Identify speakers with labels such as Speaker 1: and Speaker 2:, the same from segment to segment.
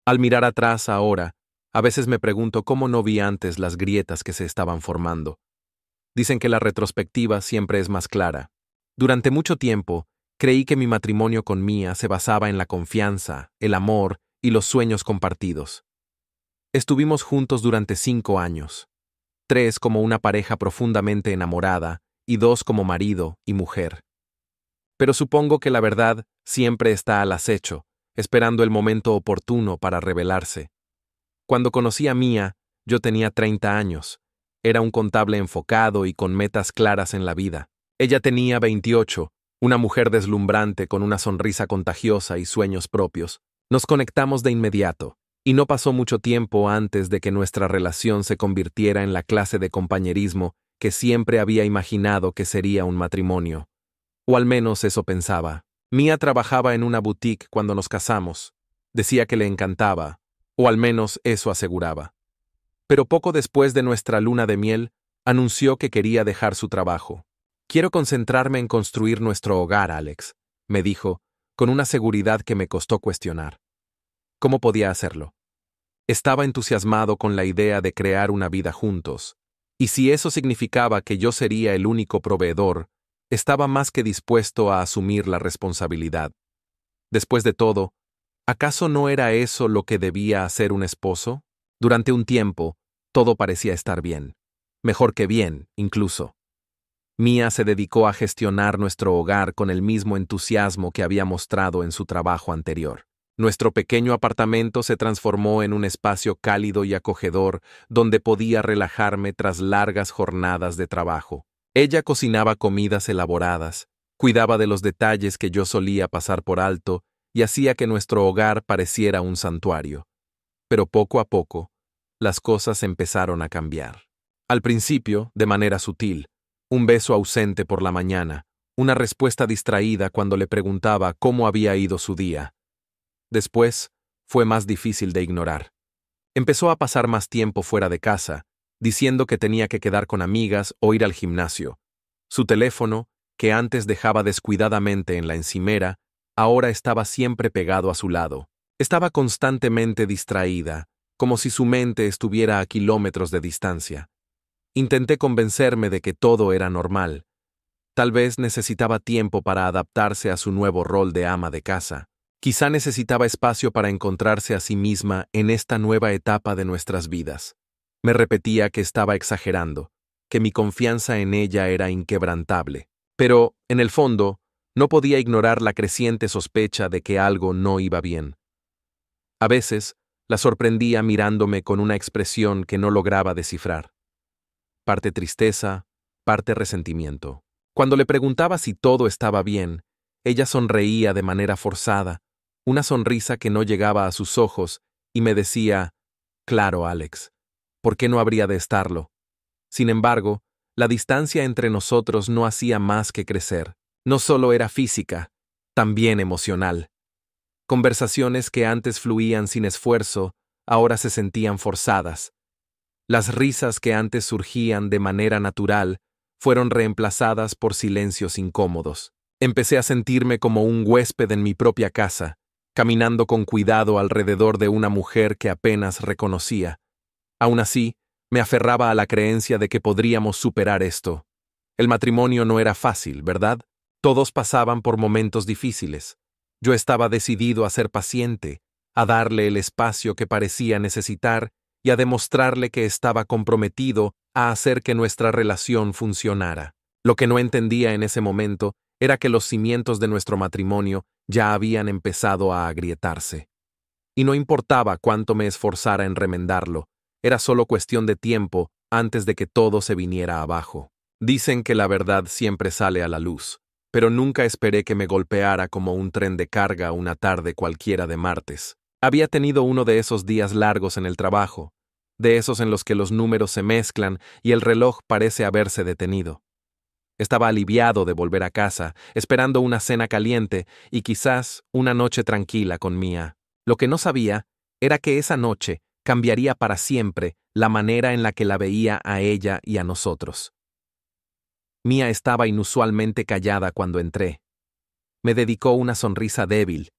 Speaker 1: Al mirar atrás ahora, a veces me pregunto cómo no vi antes las grietas que se estaban formando. Dicen que la retrospectiva siempre es más clara. Durante mucho tiempo, creí que mi matrimonio con Mía se basaba en la confianza, el amor y los sueños compartidos. Estuvimos juntos durante 5 años, 3 como una pareja profundamente enamorada y 2 como marido y mujer. Pero supongo que la verdad siempre está al acecho, esperando el momento oportuno para revelarse. Cuando conocí a Mía, yo tenía 30 años. Era un contable enfocado y con metas claras en la vida. Ella tenía 28, una mujer deslumbrante con una sonrisa contagiosa y sueños propios. Nos conectamos de inmediato, y no pasó mucho tiempo antes de que nuestra relación se convirtiera en la clase de compañerismo que siempre había imaginado que sería un matrimonio. O al menos eso pensaba. Mía trabajaba en una boutique cuando nos casamos. Decía que le encantaba, o al menos eso aseguraba. Pero poco después de nuestra luna de miel, anunció que quería dejar su trabajo. «Quiero concentrarme en construir nuestro hogar, Alex», me dijo, con una seguridad que me costó cuestionar. ¿Cómo podía hacerlo? Estaba entusiasmado con la idea de crear una vida juntos, y si eso significaba que yo sería el único proveedor, estaba más que dispuesto a asumir la responsabilidad. Después de todo, ¿acaso no era eso lo que debía hacer un esposo? Durante un tiempo, todo parecía estar bien. Mejor que bien, incluso. Mía se dedicó a gestionar nuestro hogar con el mismo entusiasmo que había mostrado en su trabajo anterior. Nuestro pequeño apartamento se transformó en un espacio cálido y acogedor donde podía relajarme tras largas jornadas de trabajo. Ella cocinaba comidas elaboradas, cuidaba de los detalles que yo solía pasar por alto y hacía que nuestro hogar pareciera un santuario. Pero poco a poco, las cosas empezaron a cambiar. Al principio, de manera sutil, un beso ausente por la mañana, una respuesta distraída cuando le preguntaba cómo había ido su día. Después, fue más difícil de ignorar. Empezó a pasar más tiempo fuera de casa, diciendo que tenía que quedar con amigas o ir al gimnasio. Su teléfono, que antes dejaba descuidadamente en la encimera, ahora estaba siempre pegado a su lado. Estaba constantemente distraída, como si su mente estuviera a kilómetros de distancia. Intenté convencerme de que todo era normal. Tal vez necesitaba tiempo para adaptarse a su nuevo rol de ama de casa. Quizá necesitaba espacio para encontrarse a sí misma en esta nueva etapa de nuestras vidas. Me repetía que estaba exagerando, que mi confianza en ella era inquebrantable. Pero, en el fondo, no podía ignorar la creciente sospecha de que algo no iba bien. A veces, la sorprendía mirándome con una expresión que no lograba descifrar. Parte tristeza, parte resentimiento. Cuando le preguntaba si todo estaba bien, ella sonreía de manera forzada, una sonrisa que no llegaba a sus ojos, y me decía, «Claro, Alex, ¿por qué no habría de estarlo?» Sin embargo, la distancia entre nosotros no hacía más que crecer. No solo era física, también emocional. Conversaciones que antes fluían sin esfuerzo, ahora se sentían forzadas. Las risas que antes surgían de manera natural fueron reemplazadas por silencios incómodos. Empecé a sentirme como un huésped en mi propia casa, caminando con cuidado alrededor de una mujer que apenas reconocía. Aún así, me aferraba a la creencia de que podríamos superar esto. El matrimonio no era fácil, ¿verdad? Todos pasaban por momentos difíciles. Yo estaba decidido a ser paciente, a darle el espacio que parecía necesitar y a demostrarle que estaba comprometido a hacer que nuestra relación funcionara. Lo que no entendía en ese momento era que los cimientos de nuestro matrimonio ya habían empezado a agrietarse. Y no importaba cuánto me esforzara en remendarlo, era solo cuestión de tiempo antes de que todo se viniera abajo. Dicen que la verdad siempre sale a la luz, pero nunca esperé que me golpeara como un tren de carga una tarde cualquiera de martes. Había tenido uno de esos días largos en el trabajo, de esos en los que los números se mezclan y el reloj parece haberse detenido. Estaba aliviado de volver a casa, esperando una cena caliente y quizás una noche tranquila con Mía. Lo que no sabía era que esa noche cambiaría para siempre la manera en la que la veía a ella y a nosotros. Mía estaba inusualmente callada cuando entré. Me dedicó una sonrisa débil,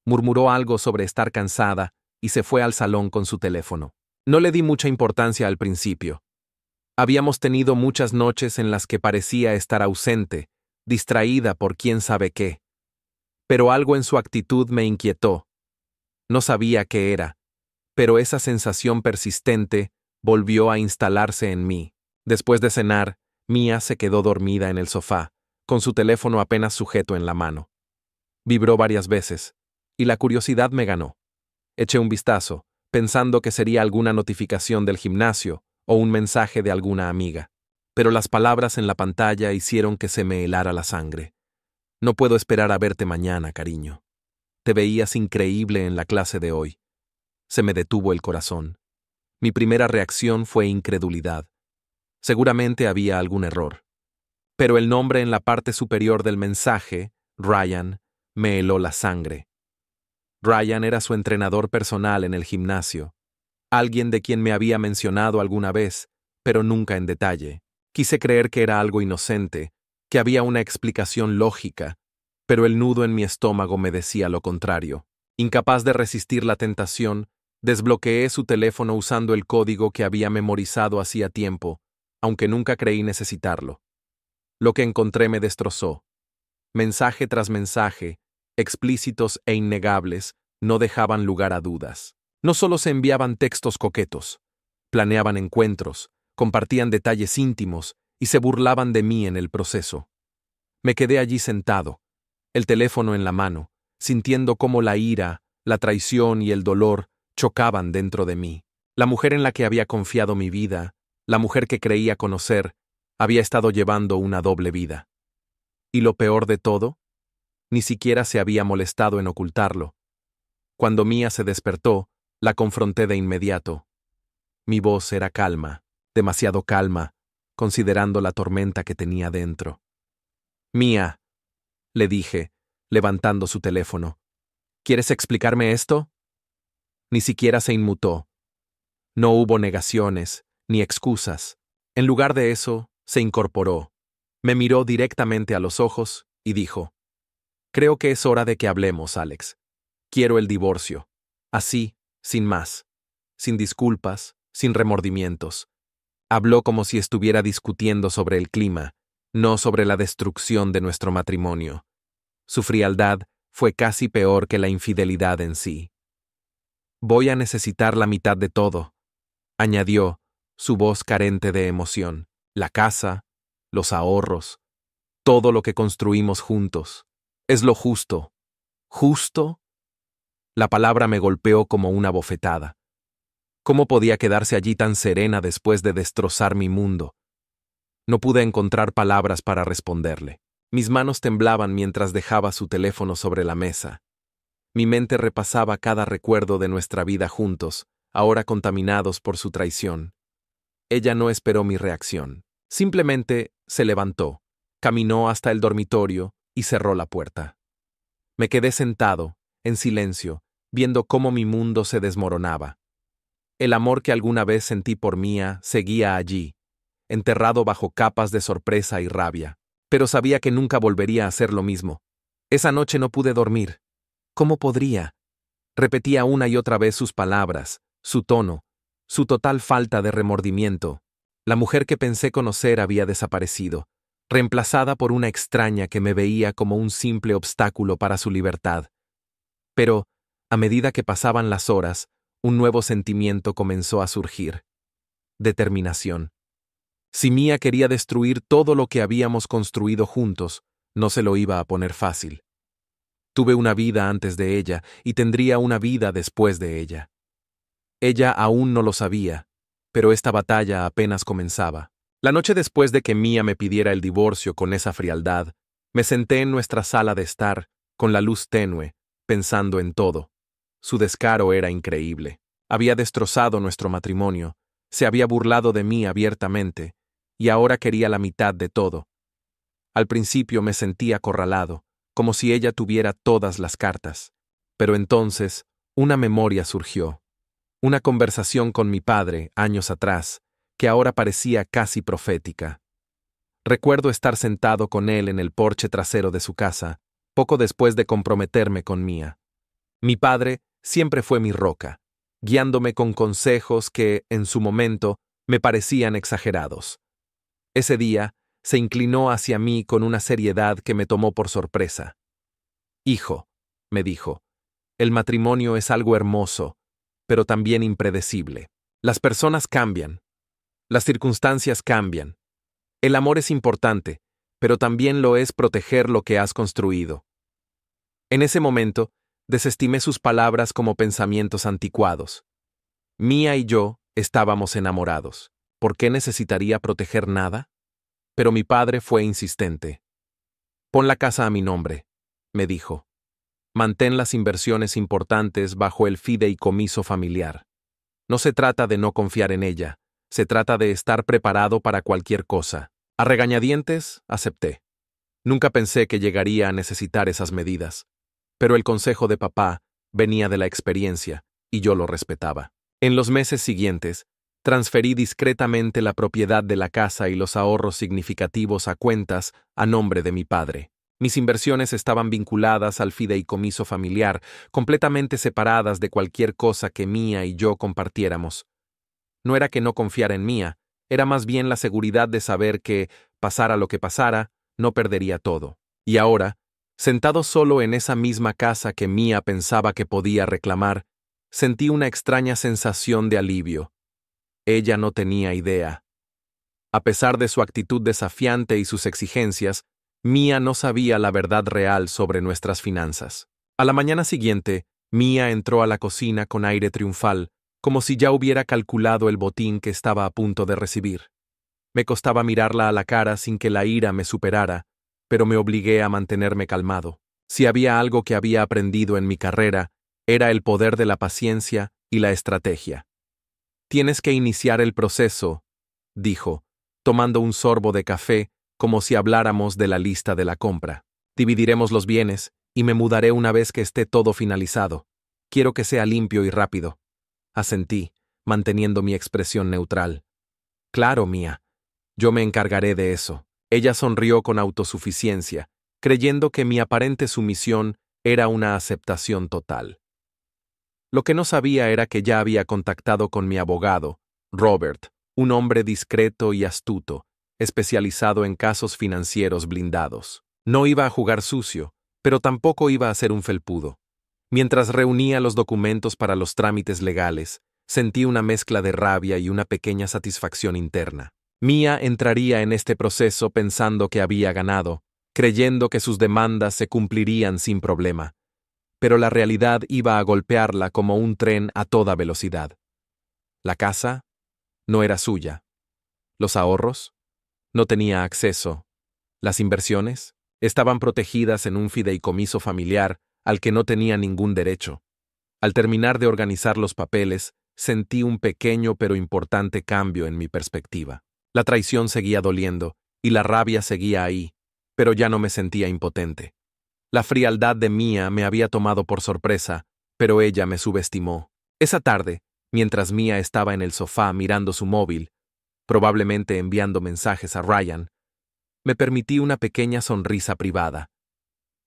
Speaker 1: murmuró algo sobre estar cansada y se fue al salón con su teléfono. No le di mucha importancia al principio. Habíamos tenido muchas noches en las que parecía estar ausente, distraída por quién sabe qué. Pero algo en su actitud me inquietó. No sabía qué era, pero esa sensación persistente volvió a instalarse en mí. Después de cenar, Mía se quedó dormida en el sofá, con su teléfono apenas sujeto en la mano. Vibró varias veces, y la curiosidad me ganó. Eché un vistazo, pensando que sería alguna notificación del gimnasio o un mensaje de alguna amiga. Pero las palabras en la pantalla hicieron que se me helara la sangre. No puedo esperar a verte mañana, cariño. Te veías increíble en la clase de hoy. Se me detuvo el corazón. Mi primera reacción fue incredulidad. Seguramente había algún error. Pero el nombre en la parte superior del mensaje, Ryan, me heló la sangre. Ryan era su entrenador personal en el gimnasio, alguien de quien me había mencionado alguna vez, pero nunca en detalle. Quise creer que era algo inocente, que había una explicación lógica, pero el nudo en mi estómago me decía lo contrario. Incapaz de resistir la tentación, desbloqueé su teléfono usando el código que había memorizado hacía tiempo, aunque nunca creí necesitarlo. Lo que encontré me destrozó. Mensaje tras mensaje, explícitos e innegables, no dejaban lugar a dudas. No solo se enviaban textos coquetos, planeaban encuentros, compartían detalles íntimos y se burlaban de mí en el proceso. Me quedé allí sentado, el teléfono en la mano, sintiendo cómo la ira, la traición y el dolor chocaban dentro de mí. La mujer en la que había confiado mi vida, la mujer que creía conocer, había estado llevando una doble vida. Y lo peor de todo, ni siquiera se había molestado en ocultarlo. Cuando Mía se despertó, la confronté de inmediato. Mi voz era calma, demasiado calma, considerando la tormenta que tenía dentro. Mía, le dije, levantando su teléfono. ¿Quieres explicarme esto? Ni siquiera se inmutó. No hubo negaciones, ni excusas. En lugar de eso, se incorporó. Me miró directamente a los ojos y dijo: Creo que es hora de que hablemos, Alex. Quiero el divorcio. Así, sin más. Sin disculpas, sin remordimientos. Habló como si estuviera discutiendo sobre el clima, no sobre la destrucción de nuestro matrimonio. Su frialdad fue casi peor que la infidelidad en sí. Voy a necesitar la mitad de todo, añadió, su voz carente de emoción. La casa, los ahorros, todo lo que construimos juntos. Es lo justo. ¿Justo? La palabra me golpeó como una bofetada. ¿Cómo podía quedarse allí tan serena después de destrozar mi mundo? No pude encontrar palabras para responderle. Mis manos temblaban mientras dejaba su teléfono sobre la mesa. Mi mente repasaba cada recuerdo de nuestra vida juntos, ahora contaminados por su traición. Ella no esperó mi reacción. Simplemente se levantó, caminó hasta el dormitorio y cerró la puerta. Me quedé sentado, en silencio, viendo cómo mi mundo se desmoronaba. El amor que alguna vez sentí por Mía seguía allí, enterrado bajo capas de sorpresa y rabia, pero sabía que nunca volvería a hacer lo mismo. Esa noche no pude dormir. ¿Cómo podría? Repetía una y otra vez sus palabras, su tono, su total falta de remordimiento. La mujer que pensé conocer había desaparecido, reemplazada por una extraña que me veía como un simple obstáculo para su libertad. Pero, a medida que pasaban las horas, un nuevo sentimiento comenzó a surgir. Determinación. Si Mía quería destruir todo lo que habíamos construido juntos, no se lo iba a poner fácil. Tuve una vida antes de ella y tendría una vida después de ella. Ella aún no lo sabía, pero esta batalla apenas comenzaba. La noche después de que Mía me pidiera el divorcio con esa frialdad, me senté en nuestra sala de estar, con la luz tenue, pensando en todo. Su descaro era increíble. Había destrozado nuestro matrimonio, se había burlado de mí abiertamente, y ahora quería la mitad de todo. Al principio me sentí acorralado, como si ella tuviera todas las cartas. Pero entonces, una memoria surgió. Una conversación con mi padre, años atrás, que ahora parecía casi profética. Recuerdo estar sentado con él en el porche trasero de su casa, poco después de comprometerme con Mía. Mi padre siempre fue mi roca, guiándome con consejos que, en su momento, me parecían exagerados. Ese día, se inclinó hacia mí con una seriedad que me tomó por sorpresa. «Hijo», me dijo, «el matrimonio es algo hermoso, pero también impredecible. Las personas cambian, las circunstancias cambian. El amor es importante, pero también lo es proteger lo que has construido». En ese momento, desestimé sus palabras como pensamientos anticuados. Mía y yo estábamos enamorados. ¿Por qué necesitaría proteger nada? Pero mi padre fue insistente. «Pon la casa a mi nombre», me dijo. «Mantén las inversiones importantes bajo el fideicomiso familiar. No se trata de no confiar en ella, se trata de estar preparado para cualquier cosa». A regañadientes, acepté. Nunca pensé que llegaría a necesitar esas medidas, pero el consejo de papá venía de la experiencia, y yo lo respetaba. En los meses siguientes, transferí discretamente la propiedad de la casa y los ahorros significativos a cuentas a nombre de mi padre. Mis inversiones estaban vinculadas al fideicomiso familiar, completamente separadas de cualquier cosa que Mía y yo compartiéramos. No era que no confiara en Mía, era más bien la seguridad de saber que, pasara lo que pasara, no perdería todo. Y ahora, sentado solo en esa misma casa que Mía pensaba que podía reclamar, sentí una extraña sensación de alivio. Ella no tenía idea. A pesar de su actitud desafiante y sus exigencias, Mía no sabía la verdad real sobre nuestras finanzas. A la mañana siguiente, Mía entró a la cocina con aire triunfal, como si ya hubiera calculado el botín que estaba a punto de recibir. Me costaba mirarla a la cara sin que la ira me superara, pero me obligué a mantenerme calmado. Si había algo que había aprendido en mi carrera, era el poder de la paciencia y la estrategia. «Tienes que iniciar el proceso», dijo, tomando un sorbo de café como si habláramos de la lista de la compra. «Dividiremos los bienes y me mudaré una vez que esté todo finalizado. Quiero que sea limpio y rápido». Asentí, manteniendo mi expresión neutral. «Claro, Mía. Yo me encargaré de eso». Ella sonrió con autosuficiencia, creyendo que mi aparente sumisión era una aceptación total. Lo que no sabía era que ya había contactado con mi abogado, Robert, un hombre discreto y astuto, especializado en casos financieros blindados. No iba a jugar sucio, pero tampoco iba a ser un felpudo. Mientras reunía los documentos para los trámites legales, sentí una mezcla de rabia y una pequeña satisfacción interna. Mía entraría en este proceso pensando que había ganado, creyendo que sus demandas se cumplirían sin problema. Pero la realidad iba a golpearla como un tren a toda velocidad. La casa no era suya. Los ahorros no tenía acceso. Las inversiones estaban protegidas en un fideicomiso familiar al que no tenía ningún derecho. Al terminar de organizar los papeles, sentí un pequeño pero importante cambio en mi perspectiva. La traición seguía doliendo, y la rabia seguía ahí, pero ya no me sentía impotente. La frialdad de Mía me había tomado por sorpresa, pero ella me subestimó. Esa tarde, mientras Mía estaba en el sofá mirando su móvil, probablemente enviando mensajes a Ryan, me permití una pequeña sonrisa privada.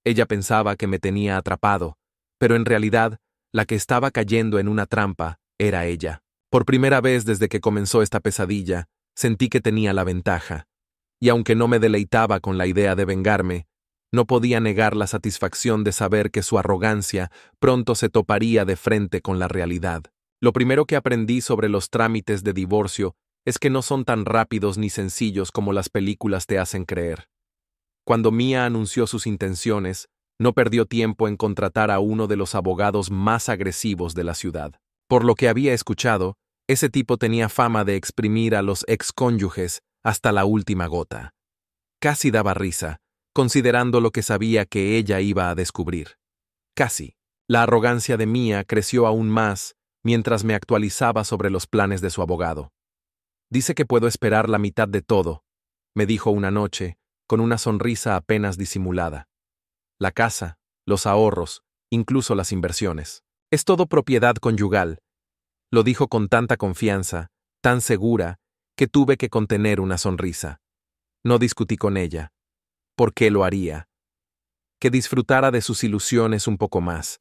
Speaker 1: Ella pensaba que me tenía atrapado, pero en realidad, la que estaba cayendo en una trampa era ella. Por primera vez desde que comenzó esta pesadilla, sentí que tenía la ventaja, y aunque no me deleitaba con la idea de vengarme, no podía negar la satisfacción de saber que su arrogancia pronto se toparía de frente con la realidad. Lo primero que aprendí sobre los trámites de divorcio es que no son tan rápidos ni sencillos como las películas te hacen creer. Cuando Mía anunció sus intenciones, no perdió tiempo en contratar a uno de los abogados más agresivos de la ciudad. Por lo que había escuchado, ese tipo tenía fama de exprimir a los excónyuges hasta la última gota. Casi daba risa, considerando lo que sabía que ella iba a descubrir. Casi. La arrogancia de Mía creció aún más mientras me actualizaba sobre los planes de su abogado. «Dice que puedo esperar la mitad de todo», me dijo una noche, con una sonrisa apenas disimulada. «La casa, los ahorros, incluso las inversiones. Es todo propiedad conyugal». Lo dijo con tanta confianza, tan segura, que tuve que contener una sonrisa. No discutí con ella. ¿Por qué lo haría? Que disfrutara de sus ilusiones un poco más.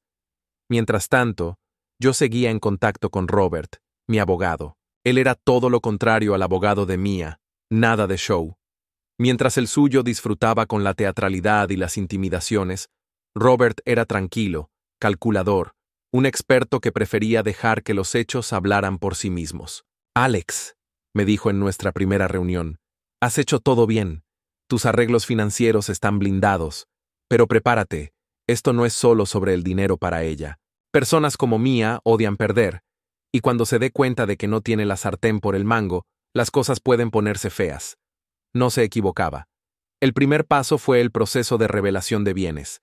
Speaker 1: Mientras tanto, Yo seguía en contacto con Robert, mi abogado. Él era todo lo contrario al abogado de Mia, nada de show. Mientras el suyo disfrutaba con la teatralidad y las intimidaciones, Robert era tranquilo, calculador, un experto que prefería dejar que los hechos hablaran por sí mismos. Alex, me dijo en nuestra primera reunión, has hecho todo bien. Tus arreglos financieros están blindados. Pero prepárate, esto no es solo sobre el dinero para ella. Personas como Mia odian perder, y cuando se dé cuenta de que no tiene la sartén por el mango, las cosas pueden ponerse feas. No se equivocaba. El primer paso fue el proceso de revelación de bienes.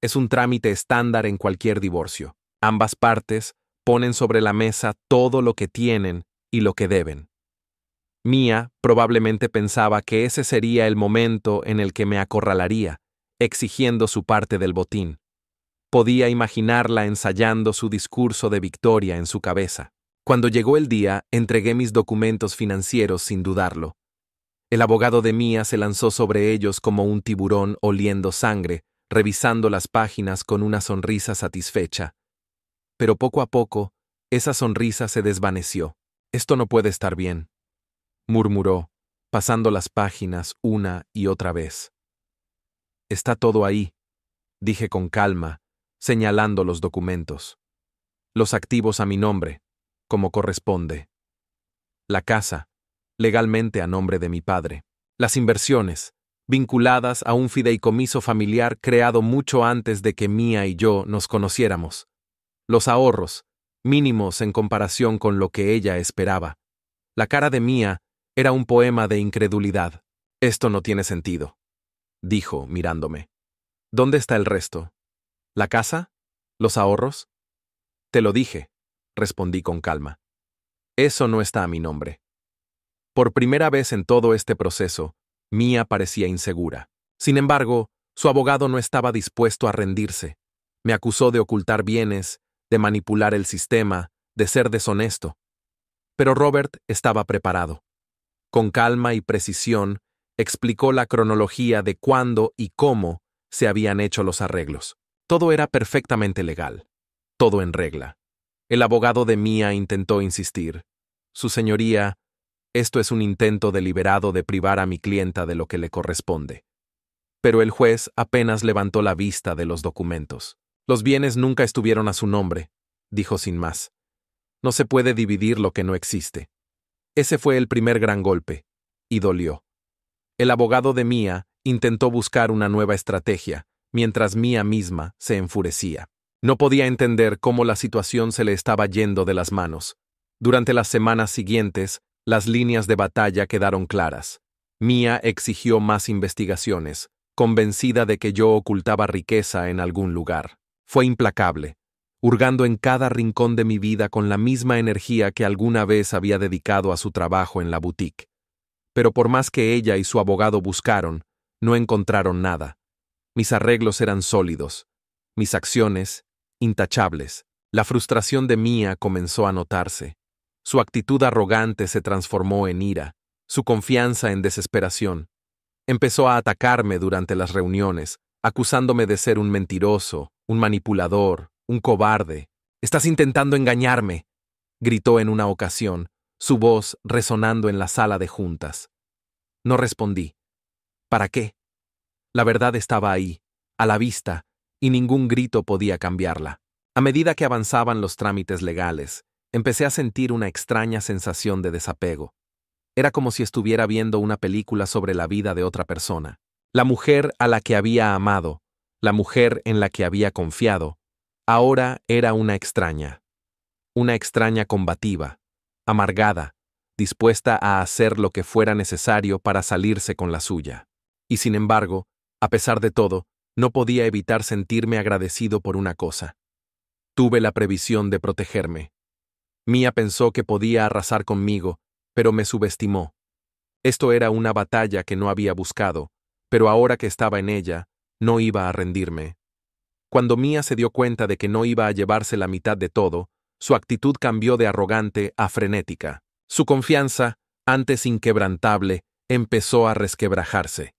Speaker 1: Es un trámite estándar en cualquier divorcio. Ambas partes ponen sobre la mesa todo lo que tienen y lo que deben. Mia probablemente pensaba que ese sería el momento en el que me acorralaría, exigiendo su parte del botín. Podía imaginarla ensayando su discurso de victoria en su cabeza. Cuando llegó el día, entregué mis documentos financieros sin dudarlo. El abogado de Mia se lanzó sobre ellos como un tiburón oliendo sangre, revisando las páginas con una sonrisa satisfecha. Pero poco a poco, esa sonrisa se desvaneció. Esto no puede estar bien, murmuró, pasando las páginas una y otra vez. Está todo ahí, dije con calma, señalando los documentos. Los activos a mi nombre, como corresponde. La casa, legalmente a nombre de mi padre. Las inversiones, vinculadas a un fideicomiso familiar creado mucho antes de que Mia y yo nos conociéramos. Los ahorros, mínimos en comparación con lo que ella esperaba. La cara de Mia era un poema de incredulidad. Esto no tiene sentido, dijo, mirándome. ¿Dónde está el resto? ¿La casa? ¿Los ahorros? Te lo dije, respondí con calma. Eso no está a mi nombre. Por primera vez en todo este proceso, Mia parecía insegura. Sin embargo, su abogado no estaba dispuesto a rendirse. Me acusó de ocultar bienes, de manipular el sistema, de ser deshonesto. Pero Robert estaba preparado. Con calma y precisión, explicó la cronología de cuándo y cómo se habían hecho los arreglos. Todo era perfectamente legal. Todo en regla. El abogado de Mia intentó insistir. Su señoría, esto es un intento deliberado de privar a mi clienta de lo que le corresponde. Pero el juez apenas levantó la vista de los documentos. Los bienes nunca estuvieron a su nombre, dijo sin más. No se puede dividir lo que no existe. Ese fue el primer gran golpe, y dolió. El abogado de Mia intentó buscar una nueva estrategia, mientras Mia misma se enfurecía. No podía entender cómo la situación se le estaba yendo de las manos. Durante las semanas siguientes, las líneas de batalla quedaron claras. Mia exigió más investigaciones, convencida de que yo ocultaba riqueza en algún lugar. Fue implacable, hurgando en cada rincón de mi vida con la misma energía que alguna vez había dedicado a su trabajo en la boutique. Pero por más que ella y su abogado buscaron, no encontraron nada. Mis arreglos eran sólidos, mis acciones, intachables. La frustración de Mia comenzó a notarse. Su actitud arrogante se transformó en ira, su confianza en desesperación. Empezó a atacarme durante las reuniones, acusándome de ser un mentiroso, un manipulador, un cobarde. «Estás intentando engañarme», gritó en una ocasión, su voz resonando en la sala de juntas. No respondí. ¿Para qué? La verdad estaba ahí, a la vista, y ningún grito podía cambiarla. A medida que avanzaban los trámites legales, empecé a sentir una extraña sensación de desapego. Era como si estuviera viendo una película sobre la vida de otra persona. La mujer a la que había amado, la mujer en la que había confiado, ahora era una extraña combativa, amargada, dispuesta a hacer lo que fuera necesario para salirse con la suya. Y sin embargo, a pesar de todo, no podía evitar sentirme agradecido por una cosa. Tuve la previsión de protegerme. Mia pensó que podía arrasar conmigo, pero me subestimó. Esto era una batalla que no había buscado, pero ahora que estaba en ella, no iba a rendirme. Cuando Mia se dio cuenta de que no iba a llevarse la mitad de todo, su actitud cambió de arrogante a frenética. Su confianza, antes inquebrantable, empezó a resquebrajarse.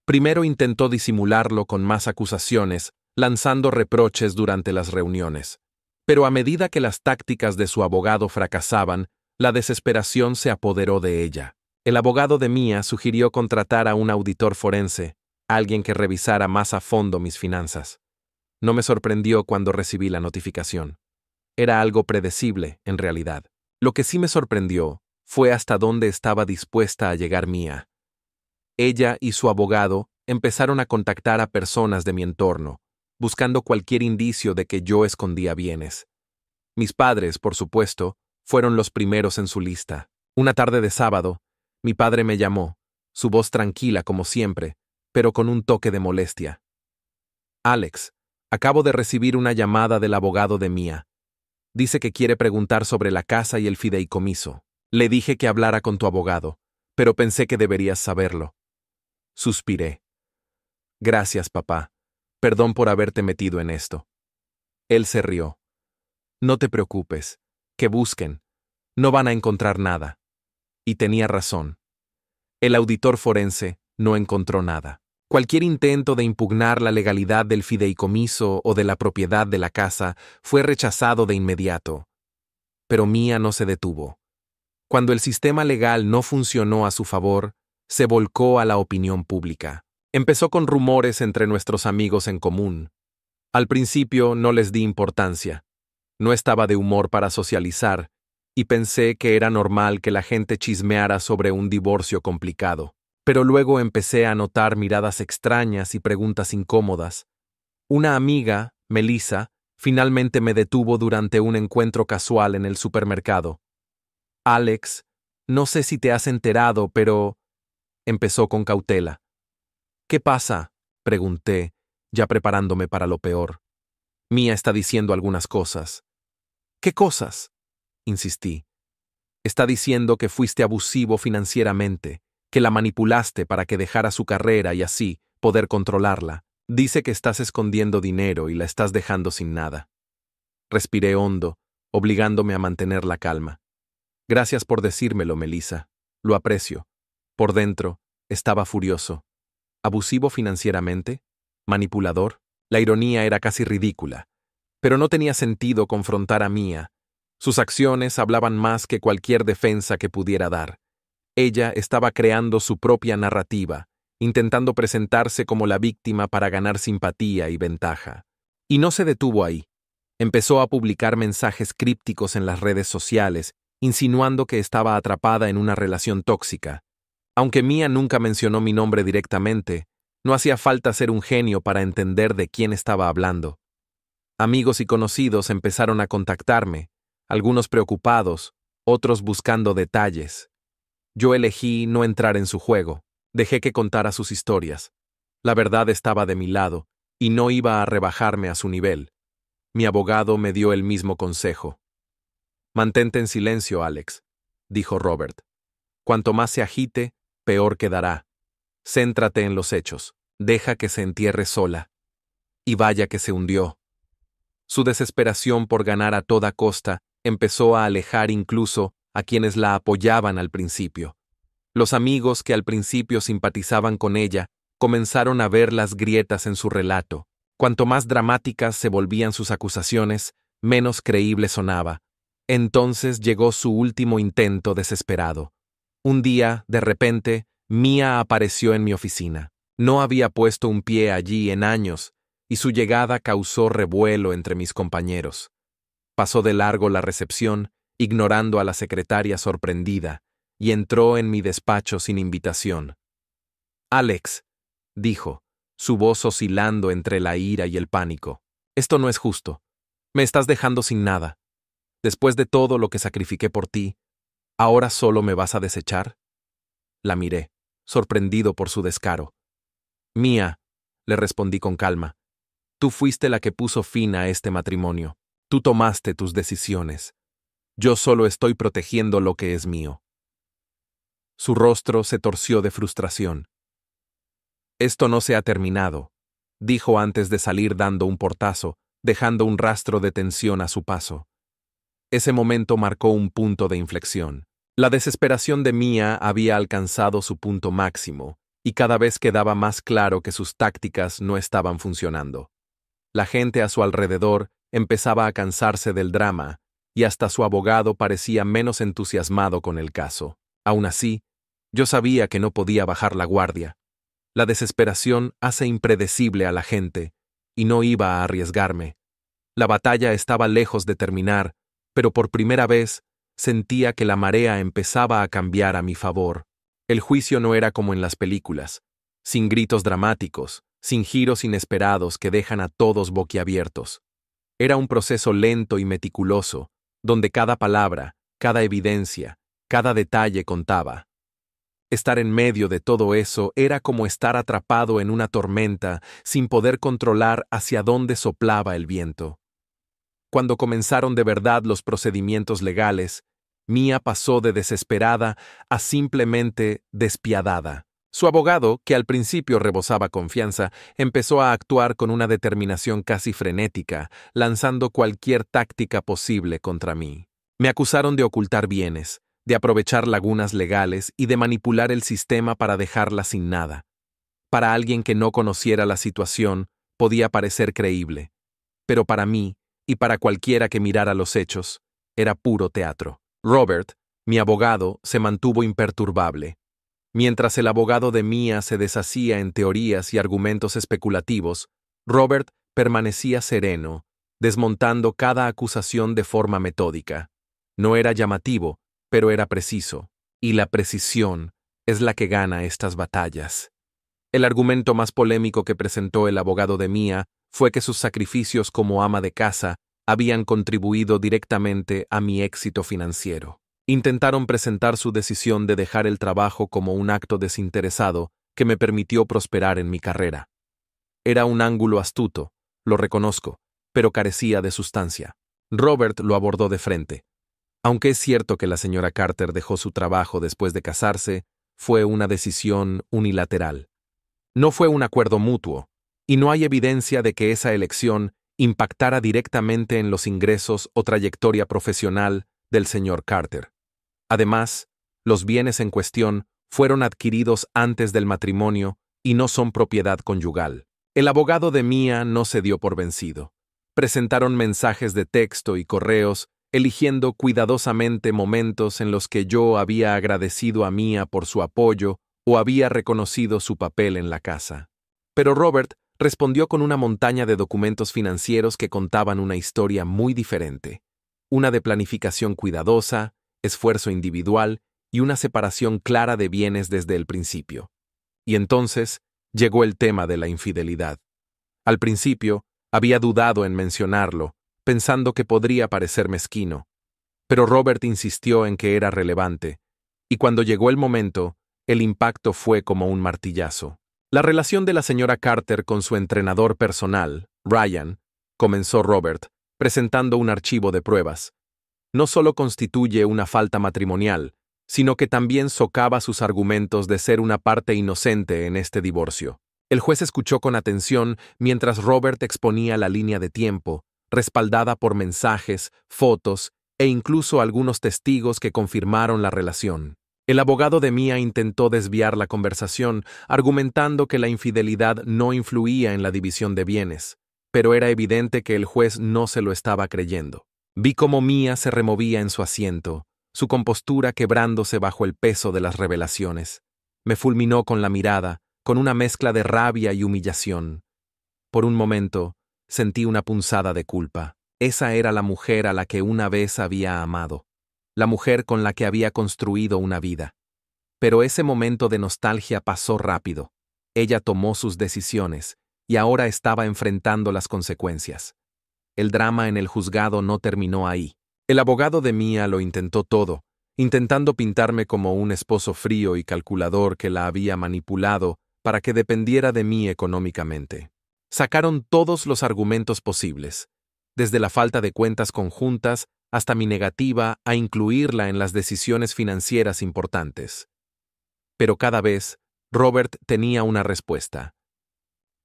Speaker 1: Primero intentó disimularlo con más acusaciones, lanzando reproches durante las reuniones. Pero a medida que las tácticas de su abogado fracasaban, la desesperación se apoderó de ella. El abogado de Mia sugirió contratar a un auditor forense, alguien que revisara más a fondo mis finanzas. No me sorprendió cuando recibí la notificación. Era algo predecible, en realidad. Lo que sí me sorprendió fue hasta dónde estaba dispuesta a llegar Mia. Ella y su abogado empezaron a contactar a personas de mi entorno, buscando cualquier indicio de que yo escondía bienes. Mis padres, por supuesto, fueron los primeros en su lista. Una tarde de sábado, mi padre me llamó, su voz tranquila como siempre, pero con un toque de molestia. Alex, acabo de recibir una llamada del abogado de Mia. Dice que quiere preguntar sobre la casa y el fideicomiso. Le dije que hablara con tu abogado, pero pensé que deberías saberlo. Suspiré. Gracias, papá. Perdón por haberte metido en esto. Él se rió. No te preocupes. Que busquen. No van a encontrar nada. Y tenía razón. El auditor forense no encontró nada. Cualquier intento de impugnar la legalidad del fideicomiso o de la propiedad de la casa fue rechazado de inmediato. Pero Mia no se detuvo. Cuando el sistema legal no funcionó a su favor, se volcó a la opinión pública. Empezó con rumores entre nuestros amigos en común. Al principio no les di importancia. No estaba de humor para socializar, y pensé que era normal que la gente chismeara sobre un divorcio complicado. Pero luego empecé a notar miradas extrañas y preguntas incómodas. Una amiga, Melissa, finalmente me detuvo durante un encuentro casual en el supermercado. Alex, no sé si te has enterado, pero... Empezó con cautela. ¿Qué pasa?, pregunté, ya preparándome para lo peor. Mia está diciendo algunas cosas. ¿Qué cosas?, insistí. Está diciendo que fuiste abusivo financieramente, que la manipulaste para que dejara su carrera y así poder controlarla. Dice que estás escondiendo dinero y la estás dejando sin nada. Respiré hondo, obligándome a mantener la calma. Gracias por decírmelo, Melissa. Lo aprecio. Por dentro, estaba furioso. ¿Abusivo financieramente? ¿Manipulador? La ironía era casi ridícula. Pero no tenía sentido confrontar a Mia. Sus acciones hablaban más que cualquier defensa que pudiera dar. Ella estaba creando su propia narrativa, intentando presentarse como la víctima para ganar simpatía y ventaja. Y no se detuvo ahí. Empezó a publicar mensajes crípticos en las redes sociales, insinuando que estaba atrapada en una relación tóxica. Aunque Mia nunca mencionó mi nombre directamente, no hacía falta ser un genio para entender de quién estaba hablando. Amigos y conocidos empezaron a contactarme, algunos preocupados, otros buscando detalles. Yo elegí no entrar en su juego, dejé que contara sus historias. La verdad estaba de mi lado, y no iba a rebajarme a su nivel. Mi abogado me dio el mismo consejo. Mantente en silencio, Alex, dijo Robert. Cuanto más se agite, peor quedará. Céntrate en los hechos, deja que se entierre sola. Y vaya que se hundió. Su desesperación por ganar a toda costa empezó a alejar incluso a quienes la apoyaban al principio. Los amigos que al principio simpatizaban con ella comenzaron a ver las grietas en su relato. Cuanto más dramáticas se volvían sus acusaciones, menos creíble sonaba. Entonces llegó su último intento desesperado. Un día, de repente, Mia apareció en mi oficina. No había puesto un pie allí en años, y su llegada causó revuelo entre mis compañeros. Pasó de largo la recepción, ignorando a la secretaria sorprendida, y entró en mi despacho sin invitación. Alex, dijo, su voz oscilando entre la ira y el pánico. Esto no es justo. Me estás dejando sin nada. Después de todo lo que sacrifiqué por ti, ¿ahora solo me vas a desechar? La miré, sorprendido por su descaro. Mia, le respondí con calma, tú fuiste la que puso fin a este matrimonio. Tú tomaste tus decisiones. Yo solo estoy protegiendo lo que es mío. Su rostro se torció de frustración. Esto no se ha terminado, dijo antes de salir dando un portazo, dejando un rastro de tensión a su paso. Ese momento marcó un punto de inflexión. La desesperación de Mia había alcanzado su punto máximo, y cada vez quedaba más claro que sus tácticas no estaban funcionando. La gente a su alrededor empezaba a cansarse del drama, y hasta su abogado parecía menos entusiasmado con el caso. Aún así, yo sabía que no podía bajar la guardia. La desesperación hace impredecible a la gente, y no iba a arriesgarme. La batalla estaba lejos de terminar, pero por primera vez sentía que la marea empezaba a cambiar a mi favor. El juicio no era como en las películas, sin gritos dramáticos, sin giros inesperados que dejan a todos boquiabiertos. Era un proceso lento y meticuloso, donde cada palabra, cada evidencia, cada detalle contaba. Estar en medio de todo eso era como estar atrapado en una tormenta sin poder controlar hacia dónde soplaba el viento. Cuando comenzaron de verdad los procedimientos legales, Mia pasó de desesperada a simplemente despiadada. Su abogado, que al principio rebosaba confianza, empezó a actuar con una determinación casi frenética, lanzando cualquier táctica posible contra mí. Me acusaron de ocultar bienes, de aprovechar lagunas legales y de manipular el sistema para dejarla sin nada. Para alguien que no conociera la situación, podía parecer creíble. Pero para mí, y para cualquiera que mirara los hechos, era puro teatro. Robert, mi abogado, se mantuvo imperturbable. Mientras el abogado de Mia se deshacía en teorías y argumentos especulativos, Robert permanecía sereno, desmontando cada acusación de forma metódica. No era llamativo, pero era preciso, y la precisión es la que gana estas batallas. El argumento más polémico que presentó el abogado de Mia fue que sus sacrificios como ama de casa habían contribuido directamente a mi éxito financiero. Intentaron presentar su decisión de dejar el trabajo como un acto desinteresado que me permitió prosperar en mi carrera. Era un ángulo astuto, lo reconozco, pero carecía de sustancia. Robert lo abordó de frente. Aunque es cierto que la señora Carter dejó su trabajo después de casarse, fue una decisión unilateral. No fue un acuerdo mutuo, y no hay evidencia de que esa elección impactara directamente en los ingresos o trayectoria profesional del señor Carter. Además, los bienes en cuestión fueron adquiridos antes del matrimonio y no son propiedad conyugal. El abogado de Mia no se dio por vencido. Presentaron mensajes de texto y correos, eligiendo cuidadosamente momentos en los que yo había agradecido a Mia por su apoyo o había reconocido su papel en la casa. Pero Robert respondió con una montaña de documentos financieros que contaban una historia muy diferente, una de planificación cuidadosa, esfuerzo individual y una separación clara de bienes desde el principio. Y entonces llegó el tema de la infidelidad. Al principio, había dudado en mencionarlo, pensando que podría parecer mezquino, pero Robert insistió en que era relevante, y cuando llegó el momento, el impacto fue como un martillazo. La relación de la señora Carter con su entrenador personal, Ryan, comenzó Robert, presentando un archivo de pruebas. No solo constituye una falta matrimonial, sino que también socava sus argumentos de ser una parte inocente en este divorcio. El juez escuchó con atención mientras Robert exponía la línea de tiempo, respaldada por mensajes, fotos e incluso algunos testigos que confirmaron la relación. El abogado de Mia intentó desviar la conversación, argumentando que la infidelidad no influía en la división de bienes, pero era evidente que el juez no se lo estaba creyendo. Vi cómo Mia se removía en su asiento, su compostura quebrándose bajo el peso de las revelaciones. Me fulminó con la mirada, con una mezcla de rabia y humillación. Por un momento, sentí una punzada de culpa. Esa era la mujer a la que una vez había amado, la mujer con la que había construido una vida. Pero ese momento de nostalgia pasó rápido. Ella tomó sus decisiones, y ahora estaba enfrentando las consecuencias. El drama en el juzgado no terminó ahí. El abogado de Mia lo intentó todo, intentando pintarme como un esposo frío y calculador que la había manipulado para que dependiera de mí económicamente. Sacaron todos los argumentos posibles, desde la falta de cuentas conjuntas hasta mi negativa a incluirla en las decisiones financieras importantes. Pero cada vez, Robert tenía una respuesta.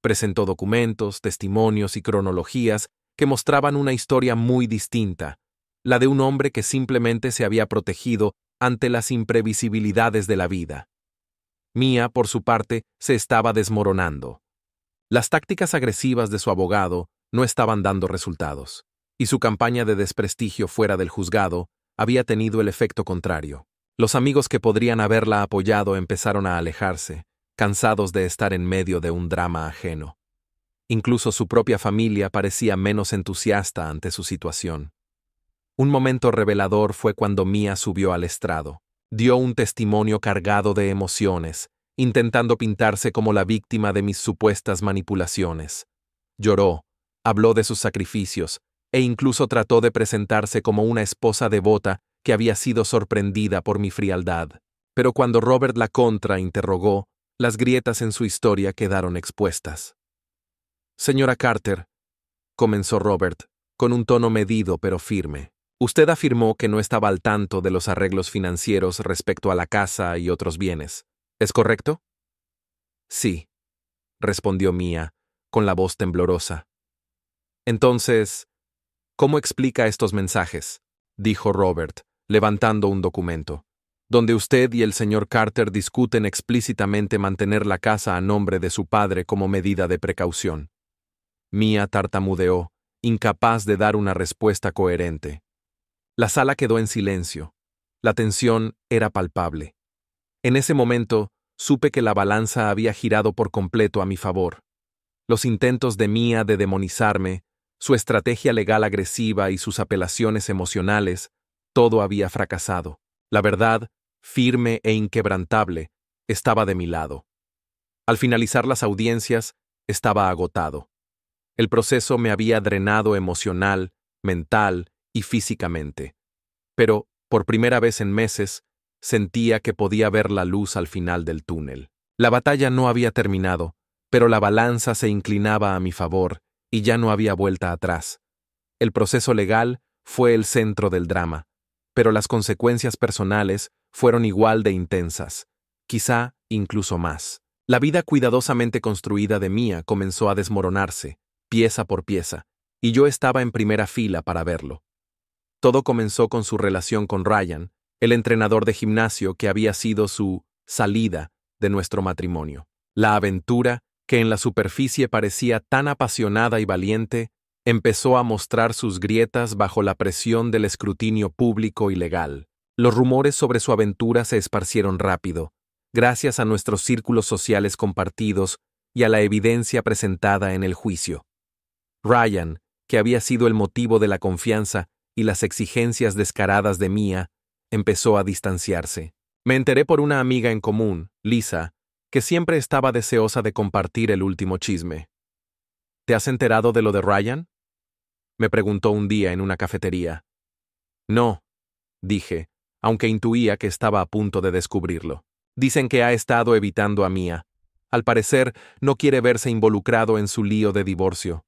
Speaker 1: Presentó documentos, testimonios y cronologías que mostraban una historia muy distinta, la de un hombre que simplemente se había protegido ante las imprevisibilidades de la vida. Mia, por su parte, se estaba desmoronando. Las tácticas agresivas de su abogado no estaban dando resultados. y su campaña de desprestigio fuera del juzgado había tenido el efecto contrario. Los amigos que podrían haberla apoyado empezaron a alejarse, cansados de estar en medio de un drama ajeno. Incluso su propia familia parecía menos entusiasta ante su situación. Un momento revelador fue cuando Mia subió al estrado. Dio un testimonio cargado de emociones, intentando pintarse como la víctima de mis supuestas manipulaciones. Lloró, habló de sus sacrificios, e incluso trató de presentarse como una esposa devota que había sido sorprendida por mi frialdad. Pero cuando Robert la interrogó, las grietas en su historia quedaron expuestas. «Señora Carter», comenzó Robert, con un tono medido pero firme, «usted afirmó que no estaba al tanto de los arreglos financieros respecto a la casa y otros bienes. ¿Es correcto?» «Sí», respondió Mia, con la voz temblorosa. «Entonces, ¿cómo explica estos mensajes?», dijo Robert, levantando un documento, «donde usted y el señor Carter discuten explícitamente mantener la casa a nombre de su padre como medida de precaución». Mia tartamudeó, incapaz de dar una respuesta coherente. La sala quedó en silencio. La tensión era palpable. En ese momento, supe que la balanza había girado por completo a mi favor. Los intentos de Mia de demonizarme, su estrategia legal agresiva y sus apelaciones emocionales, todo había fracasado. La verdad, firme e inquebrantable, estaba de mi lado. Al finalizar las audiencias, estaba agotado. El proceso me había drenado emocional, mental y físicamente. Pero, por primera vez en meses, sentía que podía ver la luz al final del túnel. La batalla no había terminado, pero la balanza se inclinaba a mi favor y ya no había vuelta atrás. El proceso legal fue el centro del drama, pero las consecuencias personales fueron igual de intensas, quizá incluso más. La vida cuidadosamente construida de Mia comenzó a desmoronarse, pieza por pieza, y yo estaba en primera fila para verlo. Todo comenzó con su relación con Ryan, el entrenador de gimnasio que había sido su salida de nuestro matrimonio. La aventura, que en la superficie parecía tan apasionada y valiente, empezó a mostrar sus grietas bajo la presión del escrutinio público y legal. Los rumores sobre su aventura se esparcieron rápido, gracias a nuestros círculos sociales compartidos y a la evidencia presentada en el juicio. Ryan, que había sido el motivo de la confianza y las exigencias descaradas de Mia, empezó a distanciarse. Me enteré por una amiga en común, Lisa, que siempre estaba deseosa de compartir el último chisme. ¿Te has enterado de lo de Ryan?, me preguntó un día en una cafetería. No, dije, aunque intuía que estaba a punto de descubrirlo. Dicen que ha estado evitando a Mia. Al parecer, no quiere verse involucrado en su lío de divorcio.